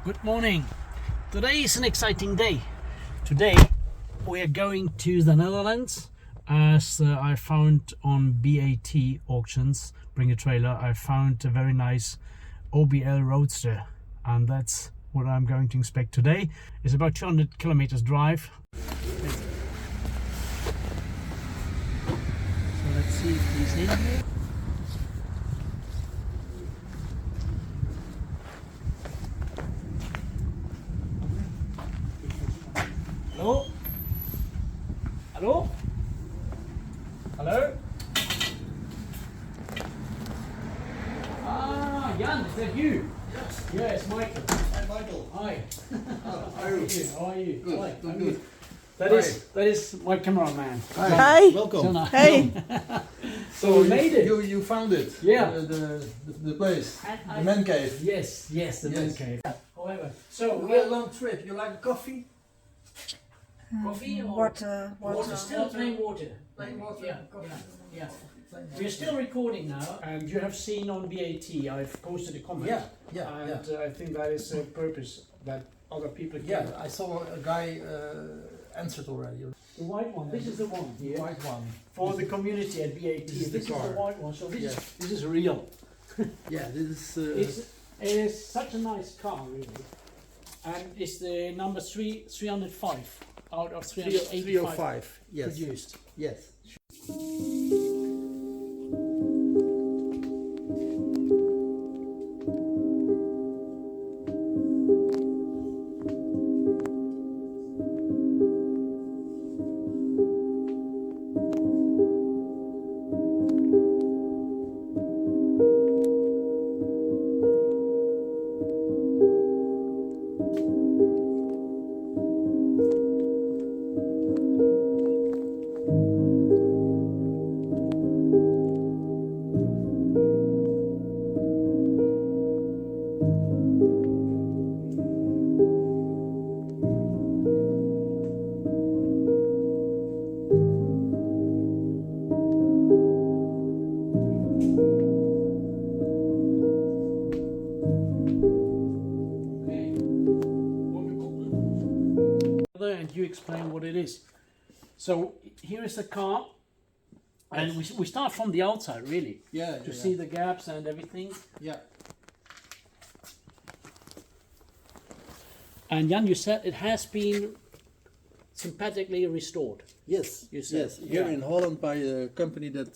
Good morning. Today is an exciting day. Today we are going to the Netherlands as I found on BAT auctions, Bring a Trailer, I found a very nice OBL Roadster, and that's what I'm going to inspect today. It's about 200 kilometers drive. So let's see if he's in here. Hello? Hello? Hello? Ah, Jan, is that you? Yes. Yeah, it's Michael. Hi, Michael. Hi. How are you? How are you? Good. Hi, Doing I'm good. That is my cameraman. Hi. Welcome. Hey. So we made it. You found it. Yeah. The place. The man cave. Yes, the man Yes. cave. However, so We we had are a long trip. You like coffee? coffee or Water. Still plain water. Plain water. Yeah, Coffee. yeah. Plain water. We're still recording now, and you have seen on BAT. I've posted a comment. And I think that is a purpose that other people can. Yeah, I saw a guy answered already. The white one. This is the one here. White one. For the community at BAT. This is This the is the car. white one. So this Yeah. this is real. Yeah, this is. It is such a nice car, really. And it's the number 305 out of 385 305. Yes. produced. Yes. And you explain what it is. So here is the car, and we start from the outside, really, Yeah. to see the gaps and everything. Yeah. And Jan, you said it has been sympathetically restored. Yes. You said, Yes. Here yeah. in Holland by a company that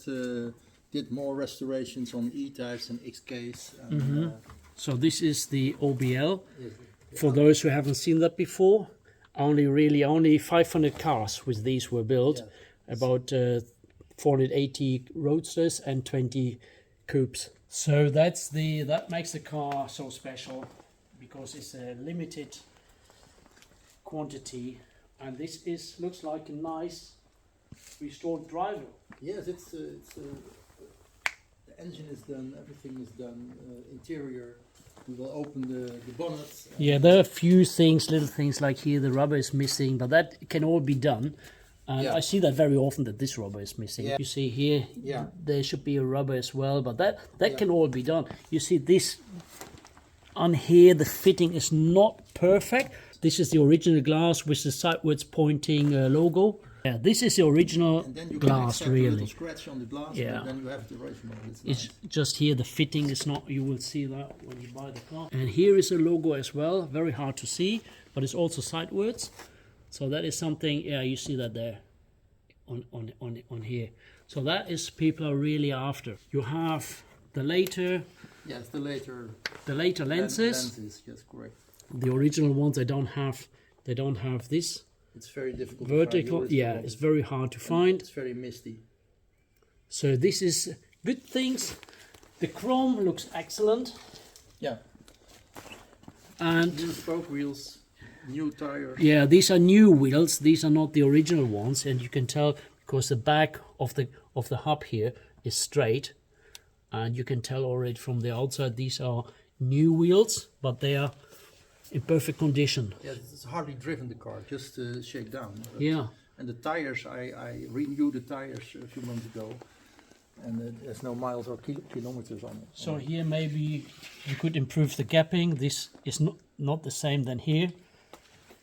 did more restorations on E-types and XKs. And, So this is the OBL. yes. For those who haven't seen that before, only 500 cars with these were built. Yeah. About 480 Roadsters and 20 coupes. So that makes the car so special, because it's a limited quantity, and this looks like a nice restored driver. Yes, it's the engine is done, everything is done, interior. We will open the bonnet. Yeah, there are a few things, little things like here the rubber is missing, but that can all be done. And Yeah. I see that very often, that this rubber is missing. Yeah. You see here, Yeah. there should be a rubber as well, but that Yeah. can all be done. You see this on here, the fitting is not perfect. This is the original glass with the sideways pointing logo. Yeah, this is the original And then you can glass, accept a little really. scratch on the glass, Yeah. and then you have the original. It's It's nice. just here, the fitting is not, you will see that when you buy the car. And here is a logo as well, very hard to see, but it's also sideways. So that is something, yeah, you see that there on here. So that is people are really after. You have the later Yes, the later lenses. Yes, correct. The original ones, they don't have this It's very difficult. vertical. To find the Yeah, original. it's very hard to find. It's very misty. So this is good things. The chrome looks excellent. Yeah. And New spoke wheels, new tires. yeah, these are new wheels. These are not the original ones, and you can tell because the back of the hub here is straight, and you can tell already from the outside these are new wheels, but they are in perfect condition. Yeah, it's hardly driven the car, just shake down. But Yeah. And the tires, I renewed the tires a few months ago, and there's no miles or kilometers on it. So here maybe you could improve the gapping. This is not the same than here.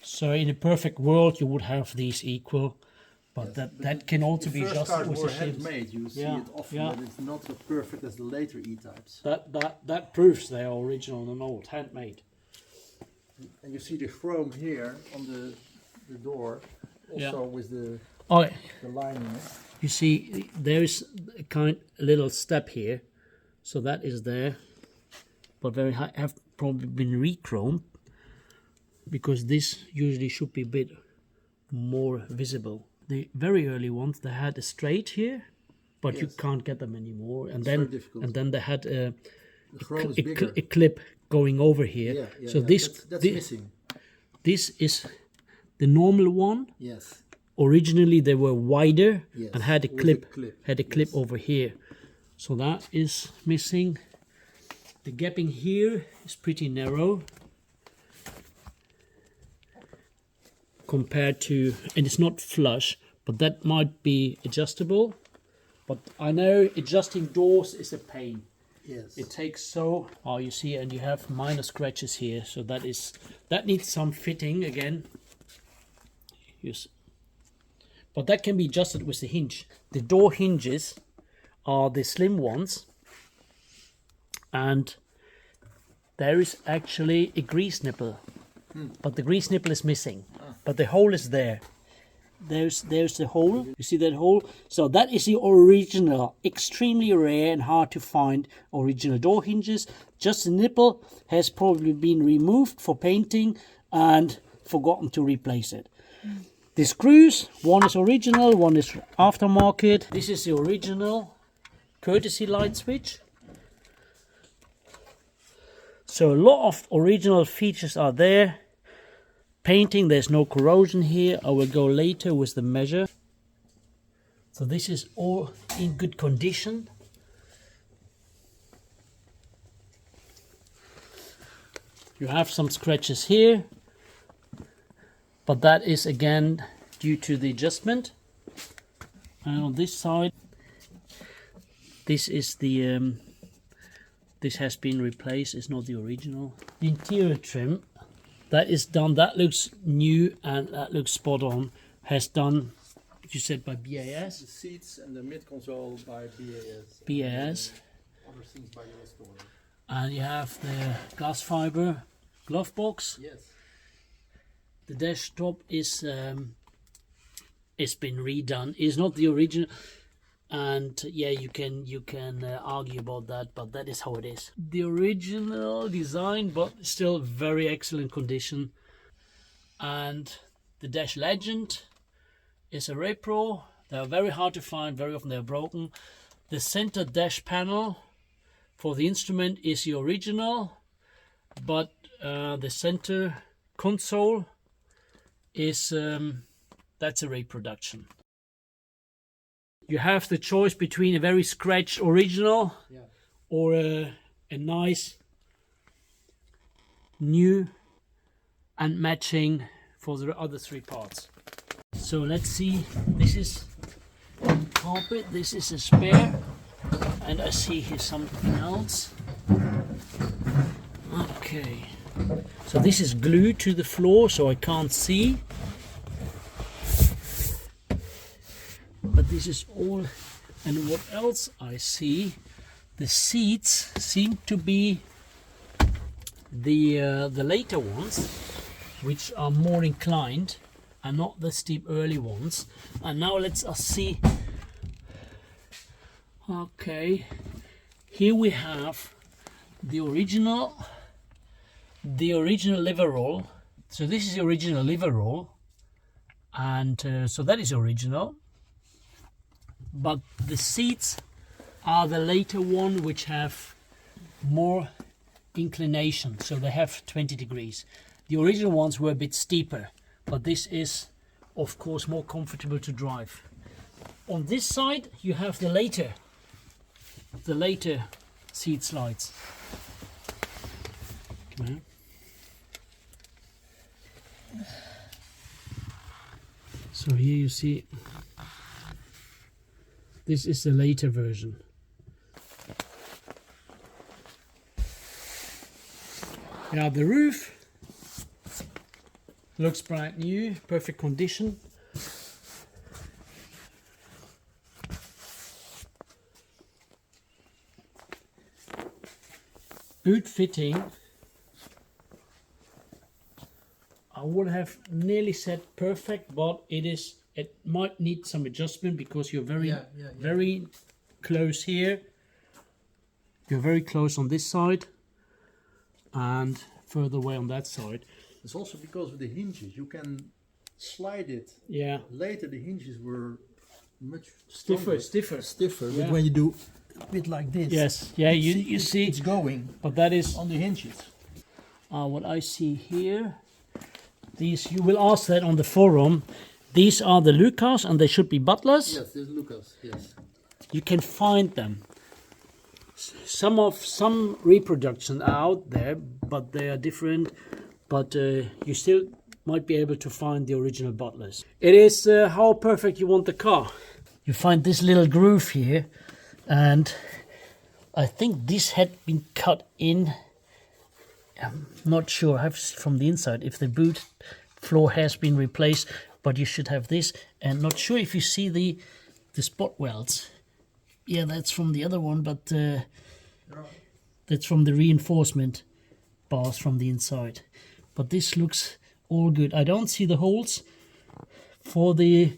So in a perfect world, you would have these equal, but that can also be just adjusted with the shims. Handmade. You see it often, but it's not so perfect as the later E-types. That proves they are original and old, handmade. And you see the chrome here on the door, also with the lining. You see, there is a little step here, so that is there, but very high, have probably been re-chromed, because this usually should be a bit more visible. The very early ones, they had a straight here, but you can't get them anymore. And then they had a clip going over here. So that's missing. This is the normal one. Yes. Originally they were wider and had a clip over here. So that is missing. The gapping here is pretty narrow compared to, and it's not flush, but that might be adjustable. But I know adjusting doors is a pain. Yes. It takes you see, and you have minor scratches here, so that needs some fitting again. Yes. But that can be adjusted with the hinge. The door hinges are the slim ones, and there is actually a grease nipple, but the grease nipple is missing, but the hole is there. There's the hole. You see that hole? So that is the original, extremely rare and hard to find original door hinges. Just the nipple has probably been removed for painting and forgotten to replace it. The screws, one is original, one is aftermarket. This is the original courtesy light switch. So a lot of original features are there. Painting, there's no corrosion here. I will go later with the measure. So this is all in good condition. You have some scratches here, but that is again due to the adjustment. And on this side, this is the this has been replaced. It's not the original. The interior trim, that is done. That looks new and that looks spot on. Has done, you said, by BAS. The seats and the mid console by BAS. BAS. Other things by the restorer. And you have the glass fiber glove box. Yes. The desktop is it's been redone. It's not the original, and yeah, you can argue about that, but that is how it is. The original design, but still very excellent condition. And the Dash Legend is a repro. They are very hard to find. Very often they are broken. The center dash panel for the instrument is the original, but the center console is that's a reproduction. You have the choice between a very scratched original or a nice new and matching for the other three parts. So let's see, this is carpet, this is a spare, and I see here something else. Okay, so this is glued to the floor, so I can't see. But this is all, and what else I see, the seats seem to be the later ones, which are more inclined and not the steep early ones. And now let's see. Okay, here we have the original lever roll. So this is the original lever roll, and so that is original. But the seats are the later one, which have more inclination, so they have 20 degrees. The original ones were a bit steeper, but this is of course more comfortable to drive. On this side you have the later seat slides. Come on. So here you see, this is the later version. Now the roof Looks brand new, perfect condition. Boot fitting, I would have nearly said perfect, but it might need some adjustment because you're very close here. You're very close on this side and further away on that side. It's also because of the hinges. You can slide it. Yeah. Later the hinges were much Stiffer. Yeah. Yeah. But when you do a bit like this, Yes. Yeah. You see it's going. But that is On the hinges. what I see here. These, you will ask that on the forum. These are the Lucas and they should be Butlers. Yes, there's Lucas. Yes. You can find them. Some reproduction are out there, but they are different. But you still might be able to find the original Butlers. It is how perfect you want the car. You find this little groove here, and I think this had been cut in. I'm not sure. I have from the inside if the boot floor has been replaced, but you should have this. And not sure if you see the spot welds. Yeah, that's from the other one, but that's from the reinforcement bars from the inside. But this looks all good. I don't see the holes for the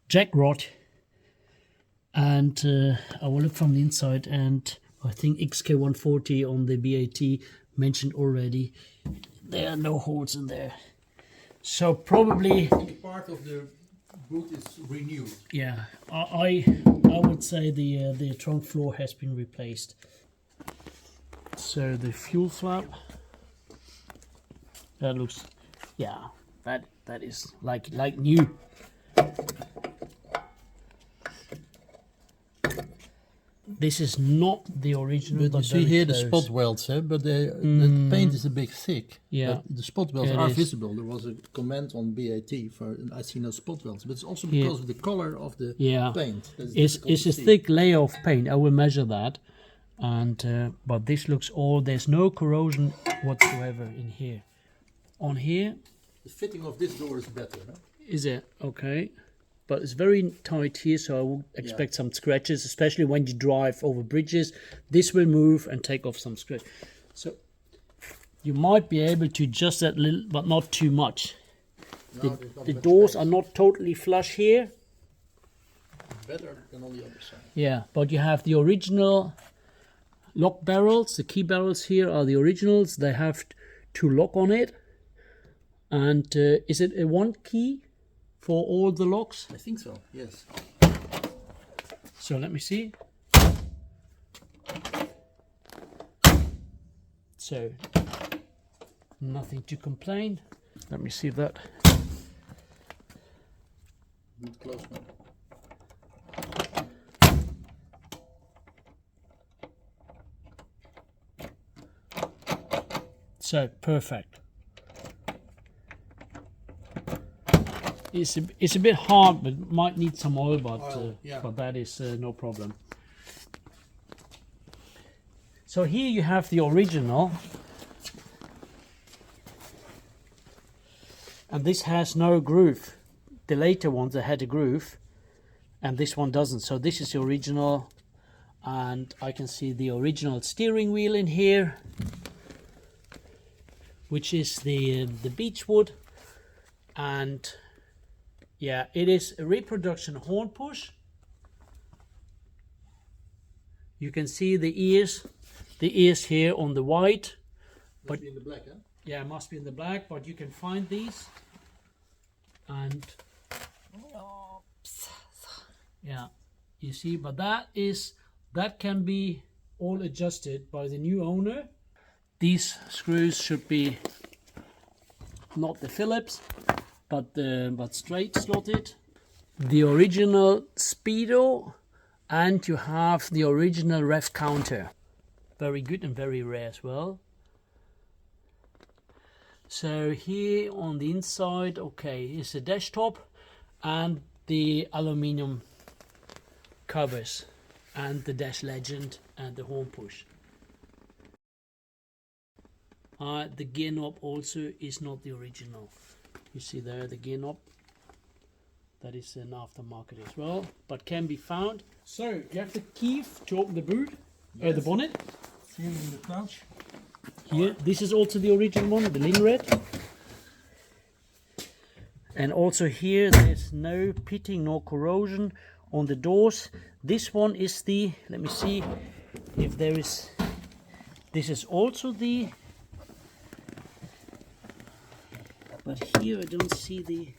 jack rod, and I will look from the inside, and I think XK140 on the BAT mentioned already. There are no holes in there. So probably Part of the boot is renewed. yeah, I would say the trunk floor has been replaced. So the fuel flap, that looks, yeah, that is like new. This is not the original. But you see here the spot welds, but the paint is a bit thick. Yeah. But the spot welds Yeah, are it is. visible. There was a comment on BAT for I see no spot welds, but it's also because of the color of the paint. It's a thick layer of paint. I will measure that, and but this looks all. There's no corrosion whatsoever in here. On here, the fitting of this door is better. Huh? is it okay? But it's very tight here, so I would expect some scratches, especially when you drive over bridges. This will move and take off some scratch. So you might be able to adjust that little, but not too much. No, The doors are not totally flush here. Better than on the other side. Yeah, but you have the original lock barrels. The key barrels here are the originals. They have to lock on it. And is it a one key for all the locks? I think so, yes. So let me see. So nothing to complain. Let me see that. Not close now. So perfect. It's a bit hard, but might need some oil, but that is no problem. So here you have the original, and this has no groove. The later ones that had a groove, and this one doesn't. So this is the original, and I can see the original steering wheel in here, which is the beechwood, and yeah, it is a reproduction horn push. You can see the ears here on the white. Must be in the black, huh? Yeah, it must be in the black, but you can find these. And yeah, you see, but that can be all adjusted by the new owner. These screws should be not the Phillips, but straight slotted. The original speedo, and you have the original ref counter. Very good and very rare as well. So here on the inside, okay, is the dash top and the aluminium covers and the dash legend and the horn push. The gear knob also is not the original. You see there the gear knob. That is an aftermarket as well, but can be found. So you have the key to open the boot, yes. The bonnet. Here in the pouch. Here, this is also the original one, the little red. And also here, there's no pitting nor corrosion on the doors. This one is the, let me see if there is, this is also the, but here I don't see the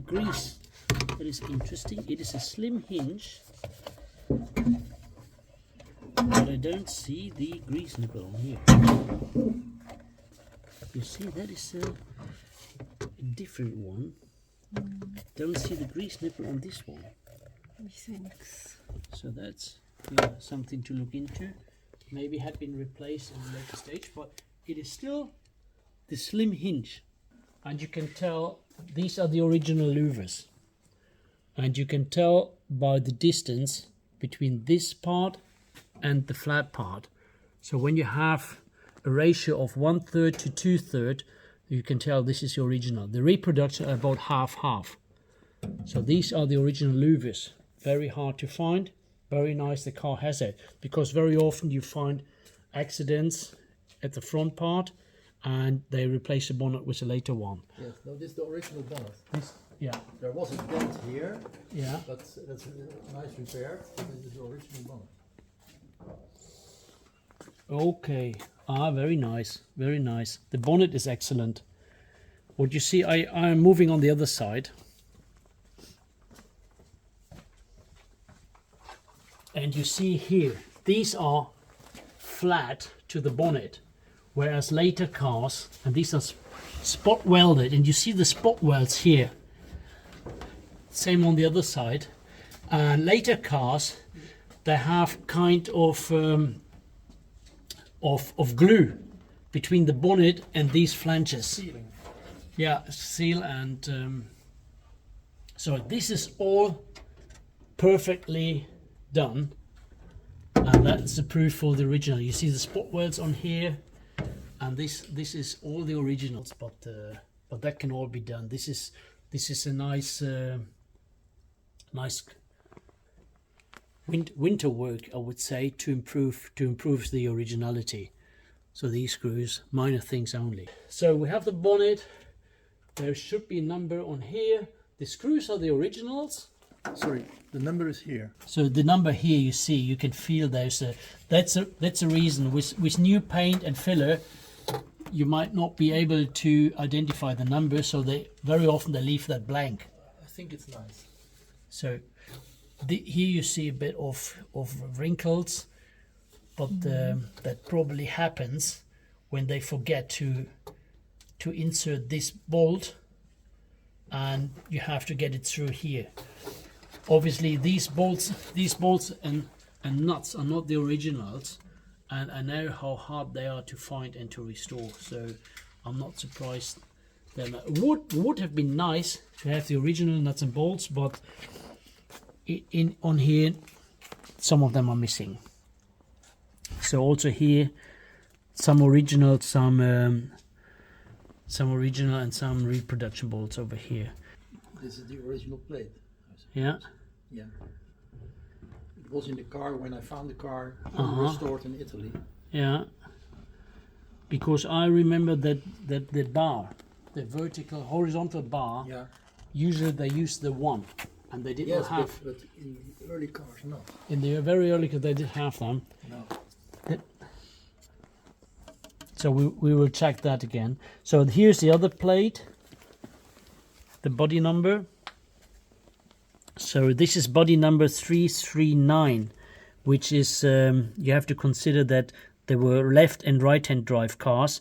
grease. That is interesting. It is a slim hinge, but I don't see the grease nipple on here. You see, that is a different one. Don't see the grease nipple on this one. Thanks. So that's something to look into. Maybe had been replaced in a later stage, but it is still the slim hinge. And you can tell these are the original louvers. And you can tell by the distance between this part and the flat part. So when you have a ratio of 1/3 to 2/3, you can tell this is the original. The reproduction are about half-half. So these are the original louvers. Very hard to find. Very nice the car has it. Because very often you find accidents at the front part and they replace the bonnet with a later one. Yes, no, this is the original bonnet. Yeah. There was a dent here, Yeah. but that's nice repaired. This is the original bonnet. Okay. Very nice. Very nice. The bonnet is excellent. What you see, I am moving on the other side. And you see here, these are flat to the bonnet, whereas later cars, and these are spot welded, and you see the spot welds here. Same on the other side. And later cars, they have kind of glue between the bonnet and these flanges. Sealing. Yeah, seal, and so this is all perfectly done, and that's the proof for the original. You see the spot welds on here, and this is all the originals, but that can all be done. This is a nice winter work, I would say, to improve the originality. So these screws, minor things only. So we have the bonnet. There should be a number on here. The screws are the originals. Sorry, the number is here. So the number here, you see, you can feel there's that's a reason with new paint and filler, you might not be able to identify the number. So they very often they leave that blank. I think it's nice. So here you see a bit of wrinkles, but that probably happens when they forget to insert this bolt, and you have to get it through here. Obviously these bolts and nuts are not the originals, and I know how hard they are to find and to restore, so I'm not surprised. Then it would have been nice to have the original nuts and bolts, but on here some of them are missing. So also here some original, some original and some reproduction bolts over here. This is the original plate. Yeah. Yeah. It was in the car when I found the car restored in Italy. Yeah. Because I remember that the bar, the vertical horizontal bar, Yeah. usually they used the one, and they didn't have. But in the early cars, no. In the very early cars they didn't have them. No. So we will check that again. So here's the other plate, the body number. So this is body number 339, which is, you have to consider that there were left and right hand drive cars,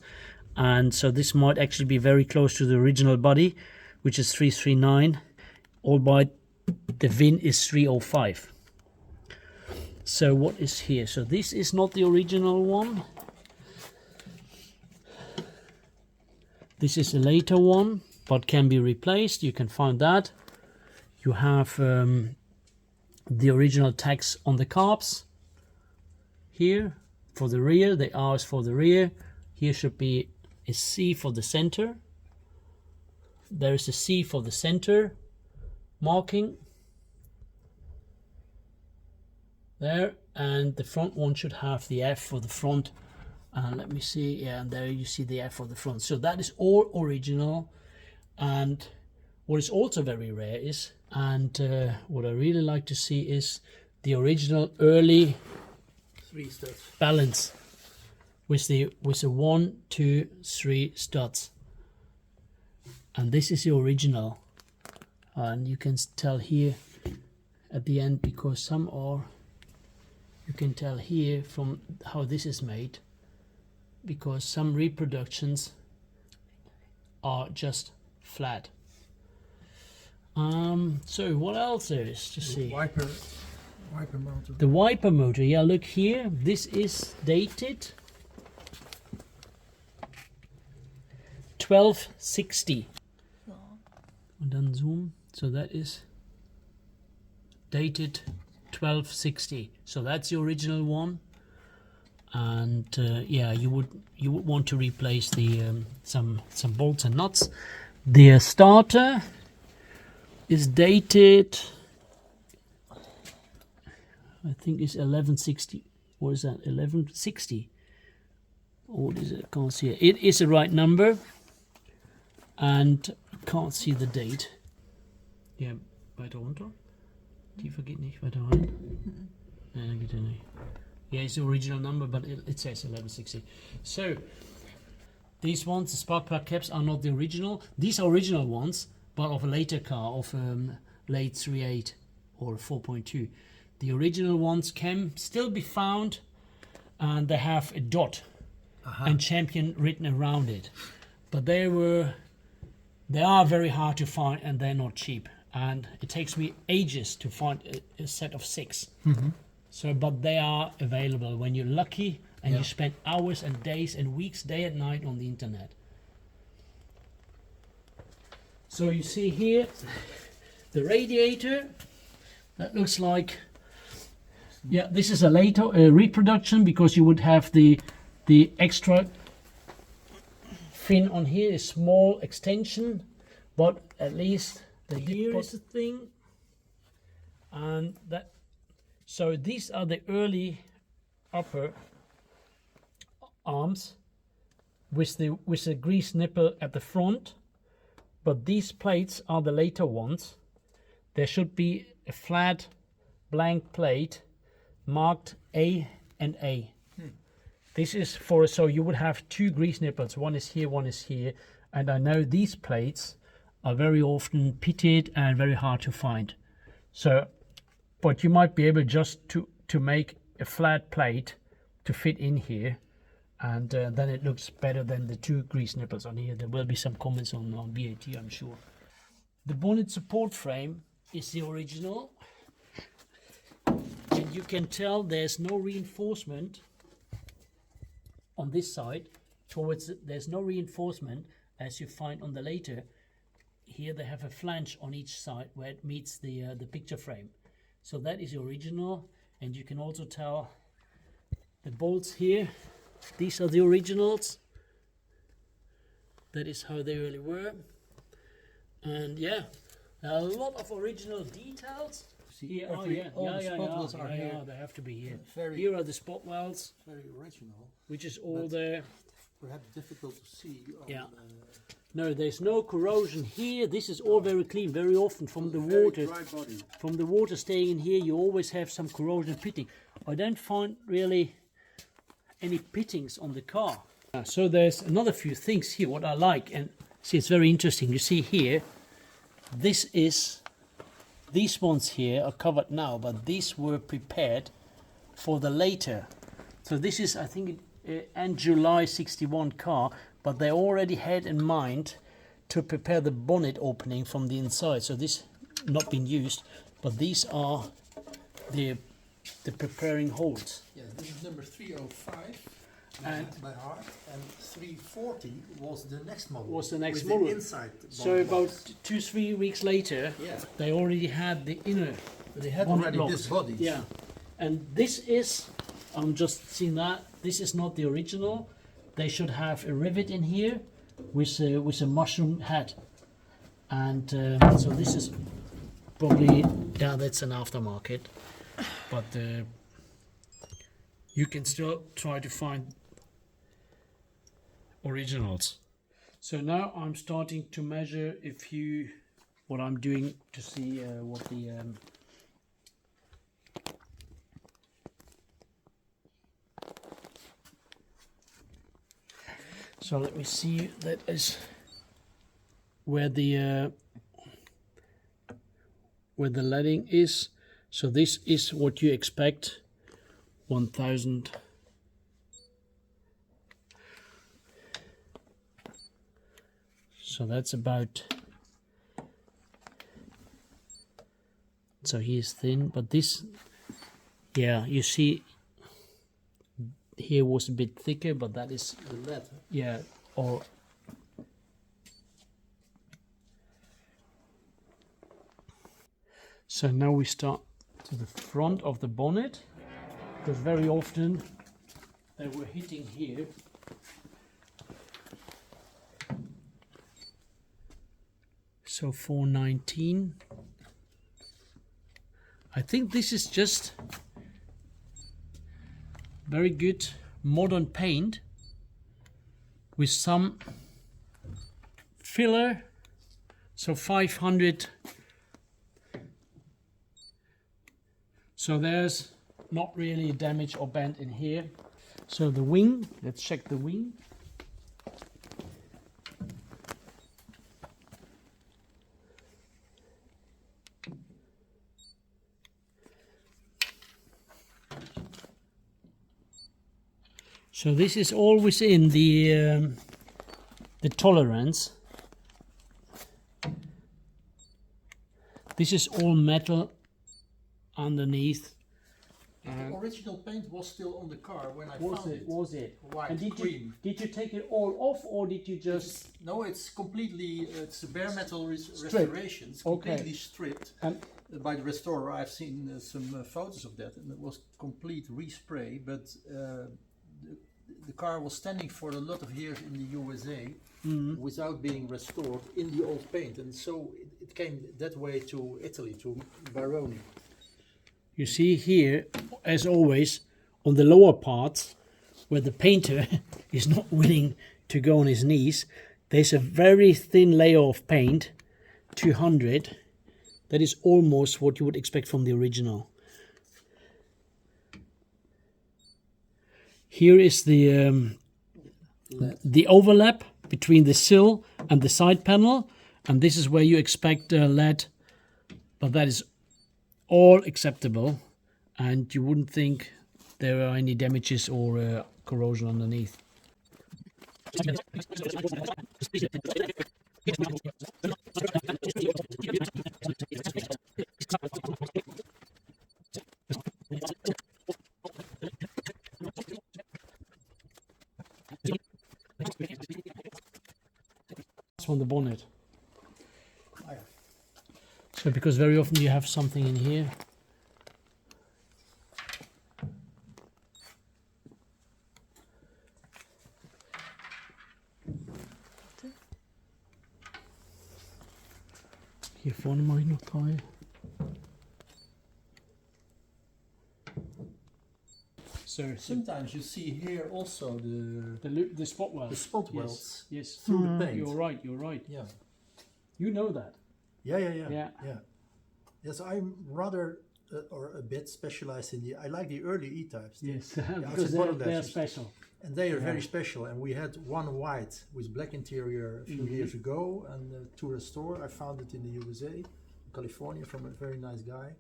and so this might actually be very close to the original body, which is 339, albeit the VIN is 305. So what is here? So this is not the original one. This is a later one, but can be replaced. You can find that. You have the original tags on the carbs here, for the rear, the R is for the rear. Here should be a C for the center. There is a C for the center marking there, and the front one should have the F for the front. And let me see, yeah, and there you see the F for the front. So that is all original. And what is also very rare is, and what I really like to see is the original early 3 studs balance with the 1, 2, 3 studs. And this is the original, and you can tell here at the end, because some are, you can tell here from how this is made, because some reproductions are just flat. So what else there is to see? Wiper motor. The wiper motor, yeah, look here, this is dated 1260. And then zoom, so that is dated 1260. So that's the original one. And yeah, you would want to replace the some bolts and nuts. The starter is dated, I think it's 1160. What is that? 1160. What is it? I can't see it. It is the right number, and can't see the date. Ja, weiter runter. Tiefer geht nicht, weiter rein. Nein, geht ja nicht. Yeah, it's the original number, but it says 1160. So these ones, the spark plug caps, are not the original. These are original ones, but of a later car, of late 3.8 or 4.2. The original ones can still be found, and they have a dot and champion written around it. But they are very hard to find, and they're not cheap. And it takes me ages to find a set of 6. So, but they are available when you're lucky and you spend hours and days and weeks, day and night on the internet. So you see here the radiator. That looks like, yeah, this is a later reproduction, because you would have the extra fin on here, a small extension, but at least here is the thing, and that. So these are the early upper arms with the grease nipple at the front, but these plates are the later ones. There should be a flat blank plate marked A and A. This is for, so you would have 2 grease nipples, one is here, one is here, and I know these plates are very often pitted and very hard to find. So, but you might be able just to make a flat plate to fit in here, and then it looks better than the 2 grease nipples on here. There will be some comments on BAT, I'm sure. The bonnet support frame is the original, and you can tell there's no reinforcement on this side towards there's no reinforcement as you find on the later. Here they have a flange on each side where it meets the picture frame. So that is the original, and you can also tell the bolts here. These are the originals. That is how they really were. And yeah, a lot of original details. See, Here, all the spot welds are here. They have to be here. Very, Here are the spot welds, very original. which is all there. Perhaps difficult to see. On, No, there's no corrosion here. This is all very clean. Very often from the very water, dry body. from the water staying in here, you always have some corrosion pitting. I don't find really any pittings on the car. So there's another few things here what I like, and see, it's very interesting. You see here, these ones here are covered now, but these were prepared for the later. So this is, I think, an July 61 car, but they already had in mind to prepare the bonnet opening from the inside. So this not been used, but these are the preparing holes. Yes, this is number 305 And by heart, and 340 was the next model. Was the next with model. The inside So bonnet about box. 2-3 weeks later, Yeah. they already had the inner. They had bonnet already blocks. this body. Yeah, and this is I'm just seeing that this is not the original. They should have a rivet in here with a mushroom head, and so this is probably, yeah, that's an aftermarket, but you can still try to find originals. So now I'm starting to measure what I'm doing to see what the so let me see, that is where the leading is. So this is what you expect, 1000. So that's about, so he is thin, but this, yeah, you see here was a bit thicker, but that is The lead. yeah, or so now we start to the front of the bonnet, because very often they were hitting here. So 419. I think this is just very good modern paint with some filler. So 500. So there's not really damage or bend in here. So the wing, let's check the wing. So this is all within the tolerance. This is all metal underneath. The original paint was still on the car when I found it. Was it? White, And cream. Did you take it all off, or did you just? No, it's completely, it's a bare metal restoration. It's completely stripped by the restorer. I've seen some photos of that, and it was complete respray, but the car was standing for a lot of years in the USA without being restored in the old paint, and so it came that way to Italy, to Baroni. You see here, as always, on the lower part, where the painter is not willing to go on his knees, there's a very thin layer of paint, 200. That is almost what you would expect from the original. Here is the overlap between the sill and the side panel, and this is where you expect lead, but that is all acceptable, and you wouldn't think there are any damages or corrosion underneath. On the bonnet. So because very often you have something in here. Hier vorne mache ich noch 3. So sometimes you see here also the spot welds. The spot welds. Yes. Through the paint. You're right. You're right. Yeah. You know that. Yeah. Yes, I'm rather or a bit specialized in I like the early E types. Yes, because they're special. And they are very special. And we had one white with black interior a few years ago, and to restore, I found it in the USA, California, from a very nice guy.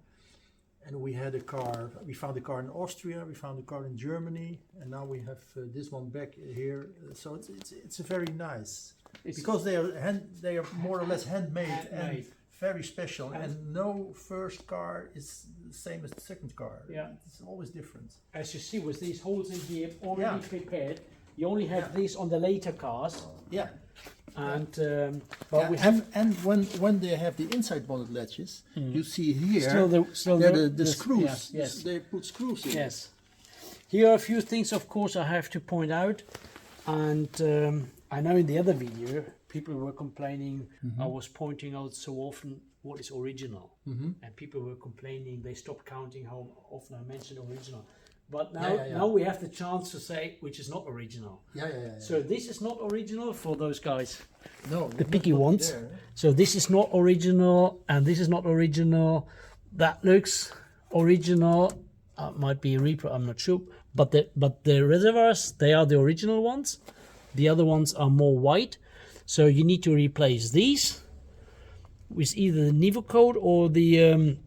And we had a car. We found a car in Austria. We found a car in Germany, and now we have this one back here. So it's a very nice, because they are more or less handmade and very special. And no first car is the same as the second car. Yeah, it's always different. As you see, with these holes in here already prepared, you only have these on the later cars. Yeah. And but we have, and when they have the inside bonnet latches, you see here still the the screws. Yes. They put screws in. Yes. Here are a few things, of course, I have to point out. And I know in the other video, people were complaining, I was pointing out so often what is original. And people were complaining, they stopped counting how often I mentioned original. But now, now we have the chance to say which is not original. So this is not original for those guys. No, the picky ones. So this is not original, and this is not original. That looks original. Might be a repro, I'm not sure. But the reservoirs, they are the original ones. The other ones are more white. So you need to replace these with either the Nivo coat or the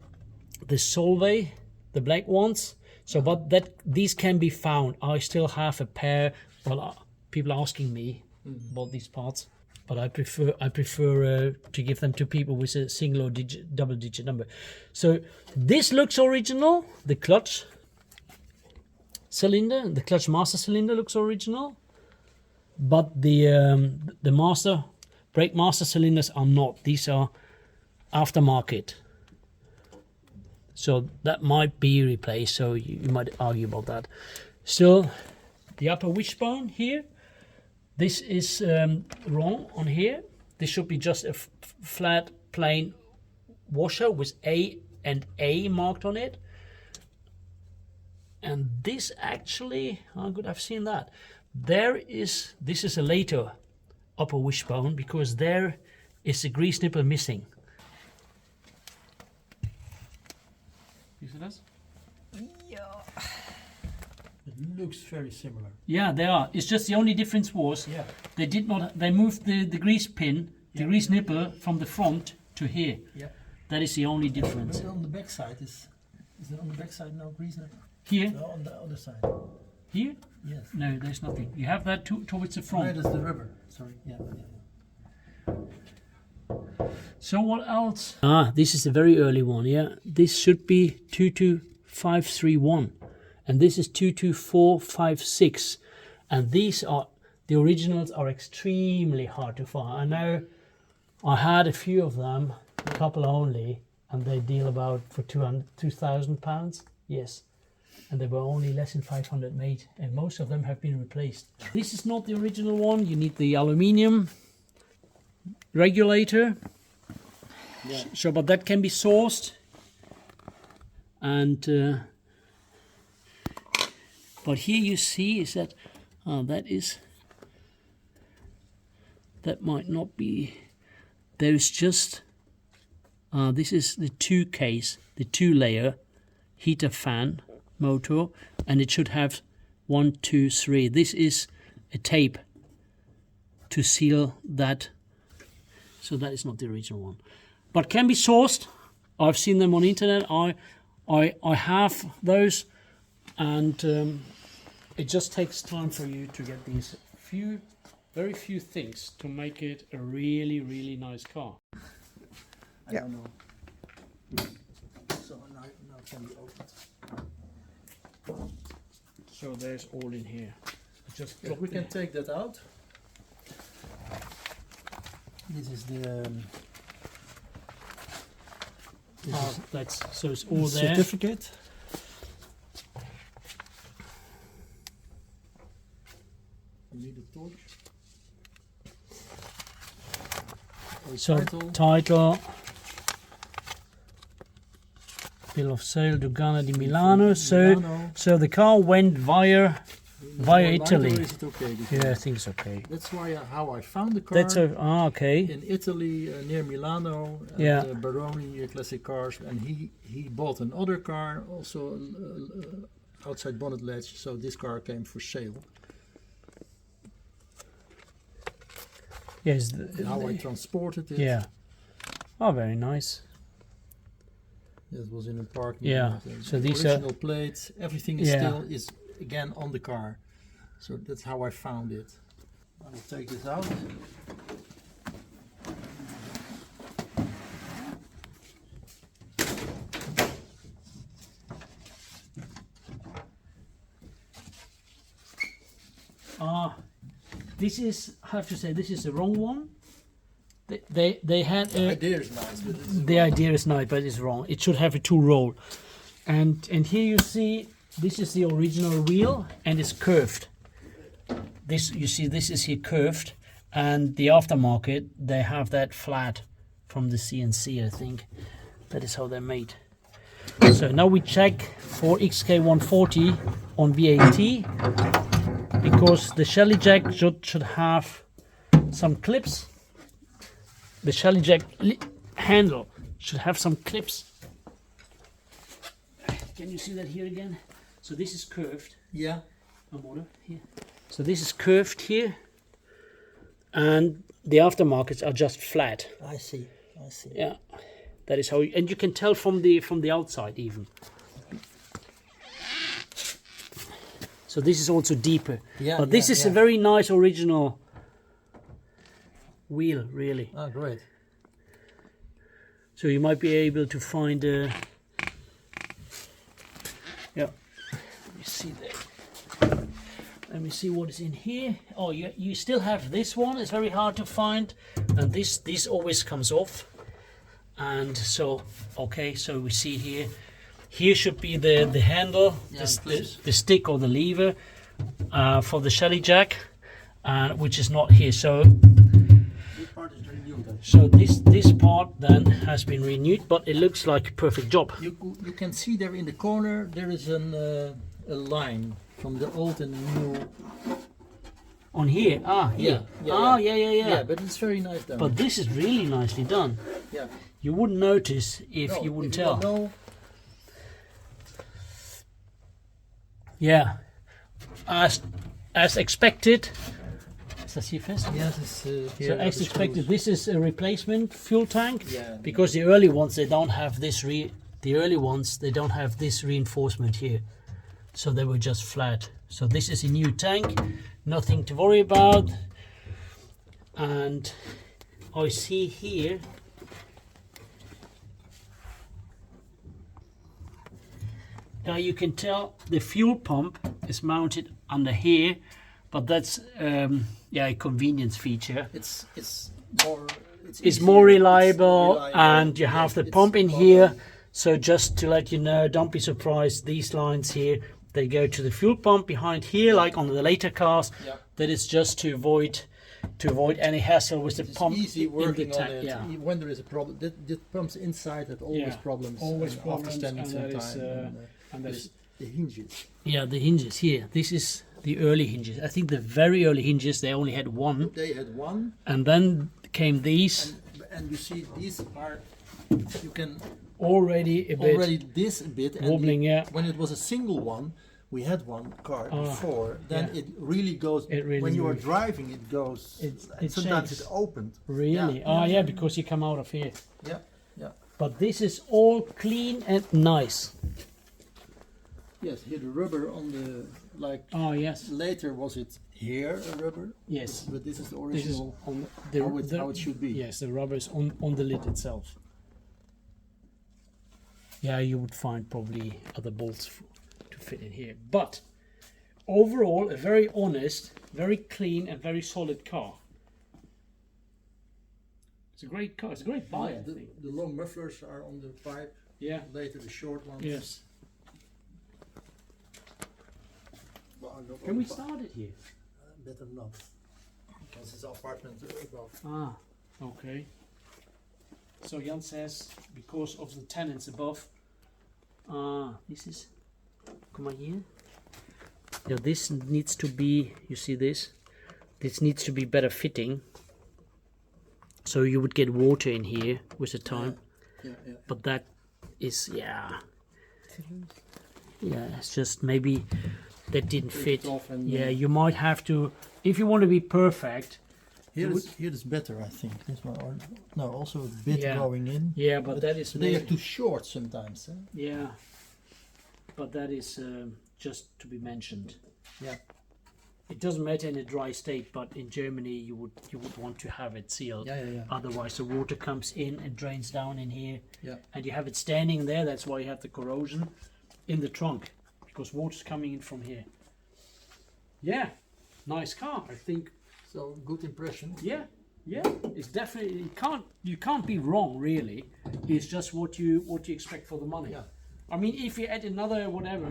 Solvay, the black ones. So, but these can be found. I still have a pair. Well, people are asking me about these parts, but I prefer to give them to people with a single or double-digit number. So this looks original. The clutch cylinder, the clutch master cylinder looks original, but the brake master cylinders are not. These are aftermarket. So that might be replaced, so you might argue about that. Still, the upper wishbone here, this is wrong on here. This should be just a flat, plain washer with A and A marked on it. And this actually, how good I've seen that. This is a later upper wishbone because there is a grease nipple missing. You see this? Yeah. It looks very similar. Yeah, they are. It's just the only difference was they did not. They moved the grease pin, the grease nipple from the front to here. Yeah. That is the only difference. But on the back side is it on the back side no grease nipple? Here. No, on the other side. Here? Yes. No, there's nothing. You have that towards the front. Where is the rubber? Sorry. Yeah. So what else? This is a very early one, yeah. This should be 22531 and this is 22456, and these are the originals are extremely hard to find. I know I had a few of them, a couple only, and they deal about for £2,000. Yes, and they were only less than 500 made, and most of them have been replaced. This is not the original one. You need the aluminium regulator. Yeah. So, but that can be sourced, and but here you see is that that might not be. There's just this is the two case, the 2-layer heater fan motor, and it should have 1, 2, 3. This is a tape to seal that. So that is not the original one, but can be sourced. I've seen them on internet. I have those, and it just takes time for you to get these very few things to make it a really, really nice car. I don't know. So now can be opened. So there's all in here. Just we can take that out. This is the so it's all there. Certificate. You need a torch. So title, bill of sale, Dogana di Milano. So the car went via Italy. Is it okay? Yeah, I think it's okay. That's how I found the car. That's okay. In Italy, near Milano, Baroni classic cars, and he bought another car, also outside bonnet latch. So this car came for sale. Yes. How I transported it. Yeah. Oh, very nice. It was in a parking. Yeah. So these original plates, everything is still again on the car. So that's how I found it. I will take this out. This is, I have to say, this is the wrong one. They had the idea is nice, but the idea is nice, but it's wrong. It should have a 2-roll, and here you see this is the original wheel and it's curved. This, you see, this is here curved, and the aftermarket, they have that flat from the CNC, I think. That is how they're made. So now we check for XK140 on VAT, because the Shelly Jack should have some clips. The Shelly Jack handle should have some clips. Can you see that here again? So this is curved. Yeah. Here. So this is curved here, and the aftermarkets are just flat. I see. I see. Yeah, that is how, and you can tell from the outside even. So this is also deeper. Yeah. But this is a very nice original wheel, really. Oh, great. So you might be able to find a. Yeah. Let me see there. Let me see what is in here. Oh, you still have this one. It's very hard to find, and this always comes off. And so, okay, so we see here. Here should be the handle, the stick or the lever for the Shelly Jack, which is not here. So this part then has been renewed, but it looks like a perfect job. You can see there in the corner there is a line from the old and the new. On here, here. Yeah. But it's very nice done. But this is really nicely done. Yeah. You wouldn't notice if you wouldn't tell. No. Yeah. As expected. Is that here first? Yes, it's So as expected, this is a replacement fuel tank. Yeah. Because the early ones they don't have this they don't have this reinforcement here. So they were just flat. So this is a new tank, nothing to worry about. And I see here now you can tell the fuel pump is mounted under here, but that's a convenience feature. It's more reliable, and you have the pump in here. So just to let you know, don't be surprised, these lines here, they go to the fuel pump behind here, like on the later cars. Yeah. That is just to avoid any hassle with the pump easy working in the tank. on it. Yeah. When there is a problem, the pumps inside had always problems. Always and problems, after standing and some that time. is, and that there's the hinges. Yeah, the hinges here. This is the early hinges. I think the very early hinges, they only had one. They had one. And then came these. And you see these are, you can already this a bit wobbling. When it was a single one, we had one car before. Then it really goes. When you are driving, it goes. It sometimes shakes. it opened. Really? Because you come out of here. Yeah, yeah. But this is all clean and nice. Yes, here the rubber on the Oh yes. Later was it here a rubber? Yes. But this is the original. This is How it should be. Yes, the rubber is on the lid itself. Yeah, you would find probably other bolts to fit in here. But overall, a very honest, very clean, and very solid car. It's a great car. It's a great buy, I think. The long mufflers are on the pipe. Yeah. Later the short ones. Yes. Can we start it here? Better not. Because it's apartment above. Ah, okay. So Jan says because of the tenants above. This is. Come on here. Yeah, this needs to be. You see this? This needs to be better fitting. So you would get water in here with the time. Yeah. But that is it's just maybe that didn't fit. Yeah, you might have to, if you want to be perfect. Here is better, I think. This one, or no, also a bit going in. Yeah, but that is. They are too short sometimes. Eh? Yeah, but that is just to be mentioned. Yeah. It doesn't matter in a dry state, but in Germany you would want to have it sealed. Yeah. Otherwise the water comes in and drains down in here. Yeah. And you have it standing there. That's why you have the corrosion in the trunk, because water's coming in from here. Yeah, nice car, I think. So good impression. Yeah, it's definitely you can't be wrong really. It's just what you expect for the money. Yeah. I mean, if you add another whatever,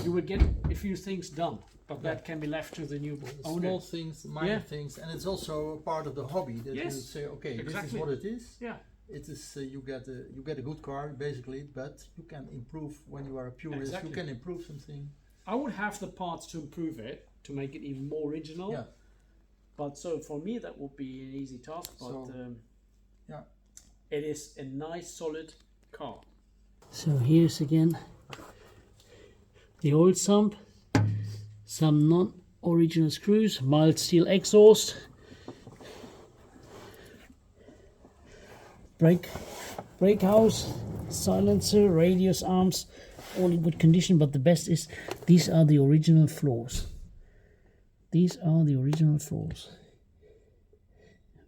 you would get a few things done, but that can be left to the new owner. Small things, minor things, and it's also a part of the hobby that you say, okay, this is what it is. Yeah. It is you get a good car basically, but you can improve when you are a purist. Exactly. You can improve something. I would have the parts to improve it, to make it even more original. Yeah. But so for me that would be an easy task. But yeah, it is a nice solid car. So here's again the oil sump, some non-original screws, mild steel exhaust, brake house, silencer, radius arms, all in good condition. But the best is these are the original floors. These are the original floors.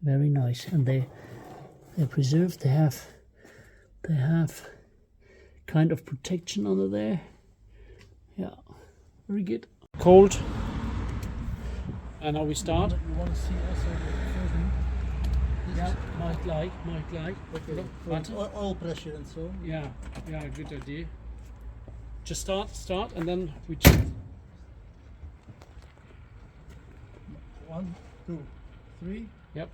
Very nice, and they're preserved. They have kind of protection under there. Yeah, very good. Cold. And now we start. You want to see also the first one? Yeah, might like. Okay. But Oil pressure and so. yeah, good idea. Just start, and then we check. 1, 2, 3. Yep.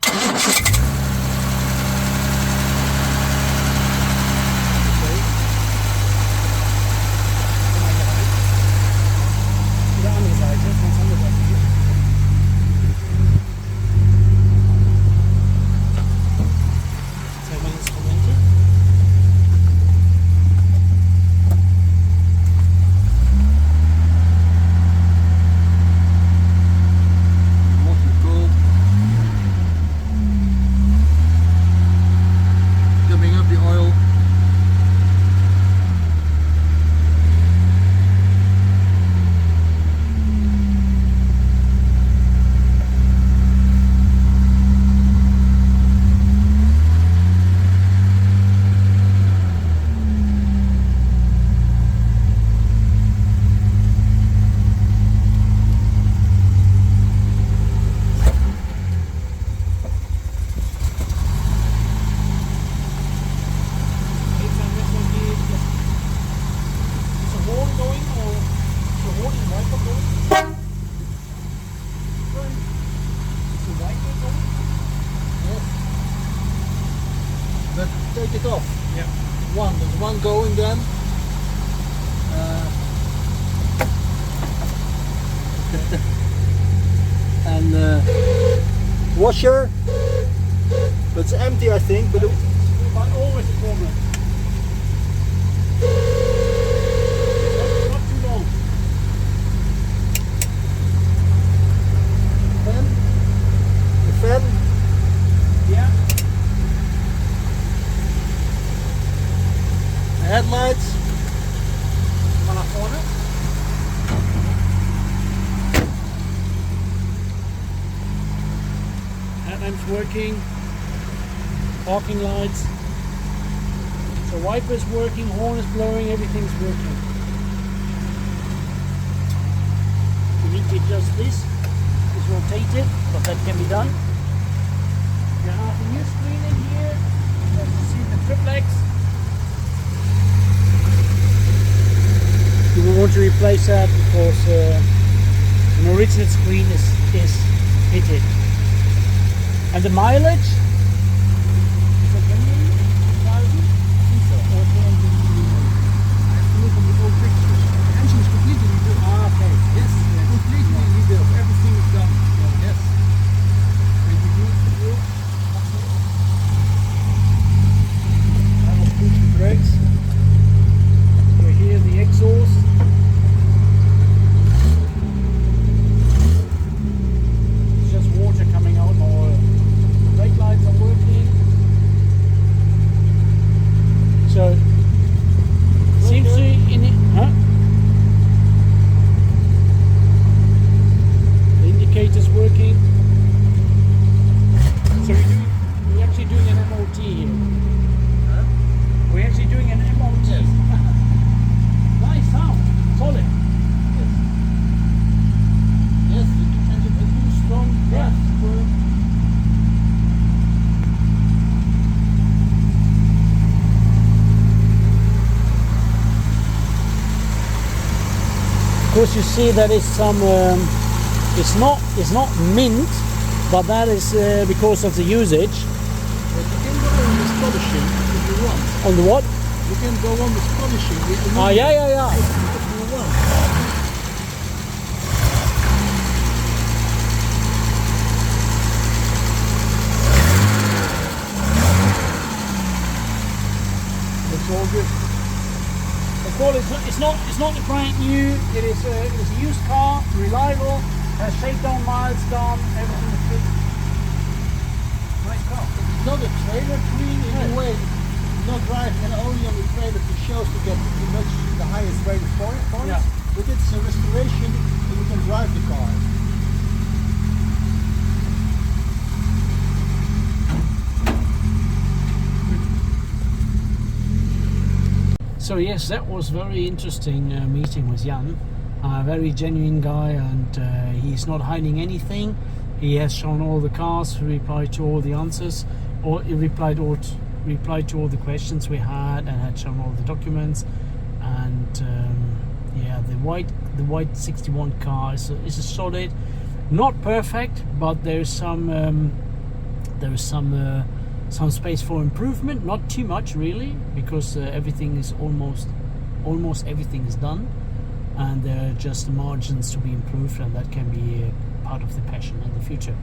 But take it off. Yeah. There's one going then. And washer, but it's empty I think. But always a problem. Not too long. the fan. Yeah. The headlights. Van vorne. Headlamps working. Parking lights. So wipers working, horn is blowing, everything's working. You need to adjust this. It's rotated, but that can be done. You have a new screen in here. You see the triplex. You will want to replace that because an original screen is fitted. And the mileage? Is it 20,000? Or 'Cause because you see that it's some it's not mint, but that is because of the usage. But you can go on this polishing if you want. On the what? You can go on this polishing if you Ah, want. yeah. If you want. It's all good. Of course, it's not a brand new. It is a used car, reliable, has shakedown miles done, everything is good. Nice car. It's not a trailer queen in a way. Not driving and only on the trailer to shows to get much the highest rated points. Yeah. But it's a restoration and you can drive the car. So yes, that was very interesting meeting with Jan. A very genuine guy, and he's not hiding anything. He has shown all the cars, replied to all the answers, or he replied to all the questions we had, and had shown all the documents. And yeah, the white 61 car is a solid, not perfect, but there's some space for improvement. Not too much really, because everything is almost everything is done, and there are just margins to be improved, and that can be part of the passion in the future.